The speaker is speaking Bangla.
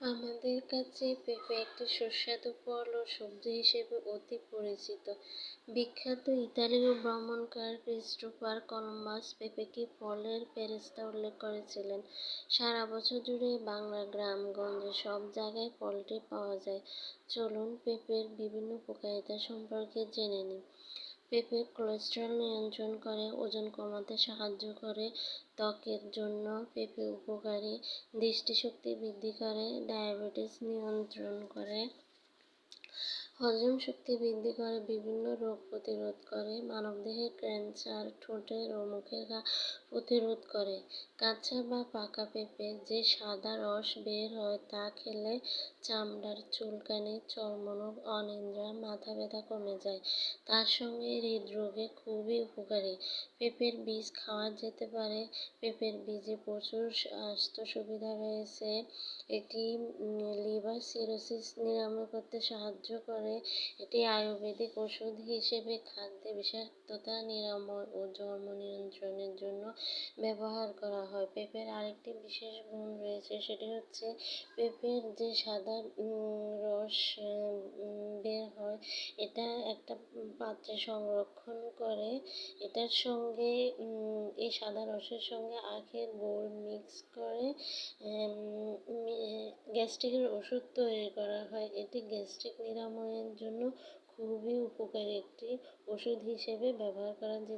আমাদের কাছে পেঁপে একটি সুস্বাদু ফল ও সবজি হিসেবে অতি পরিচিত। বিখ্যাত ইতালীয় ভ্রমণকার ক্রিস্টোফার কলম্বাস পেঁপেকে ফলের ফেরেশতা উল্লেখ করেছিলেন। সারা বছর জুড়ে বাংলার গ্রাম-গঞ্জে সব জায়গায় ফলটি পাওয়া যায়। চলুন পেঁপের বিভিন্ন উপকারিতা সম্পর্কে জেনে নিই। পেঁপে কোলেস্টেরল নিয়ন্ত্রণ করে, ওজন কমাতে সাহায্য করে, ত্বকের জন্য পেঁপে উপকারী, দৃষ্টিশক্তি বৃদ্ধি করে, ডায়াবেটিস নিয়ন্ত্রণ করে, হজম শক্তি বৃদ্ধি করে, বিভিন্ন রোগ প্রতিরোধ করে, মানবদেহে ক্যান্সার, ঠোঁটের ও মুখের ঘা প্রতিরোধ করে। কাঁচা বা পাকা পেঁপে যে সাদা রস বের হয় তা খেলে চামড়ার চুলকানি, চর্মরোগ, অনিদ্রা, মাথা ব্যথা কমে যায়। তার সঙ্গে হৃদরোগে খুবই উপকারী। পেঁপের বীজ খাওয়া যেতে পারে। পেঁপের বীজে প্রচুর স্বাস্থ্য সুবিধা রয়েছে। এটি লিভার সিরোসিস নিরাময় করতে সাহায্য করে। এটি আয়ুর্বেদিক ওষুধ হিসেবে খাদ্যে বিষাক্ততা নিরাময় ও চর্ম নিয়ন্ত্রণের জন্য ব্যবহার করা হয়। পেঁপের আরেকটি বিশেষ গুণ রয়েছে, সেটি হচ্ছে পেঁপের যে সাদা রস বের হয়, এটা একটা পাত্রে সংরক্ষণ করে। এটার সঙ্গে এই সাদা রসের সঙ্গে আখের গুড় মিক্স করে গ্যাস্ট্রিকের ওষুধ তৈরি করা হয়। এটি গ্যাস্ট্রিক নিরাময়ের জন্য খুবই উপকারী একটি ওষুধ হিসেবে ব্যবহার করা যেতে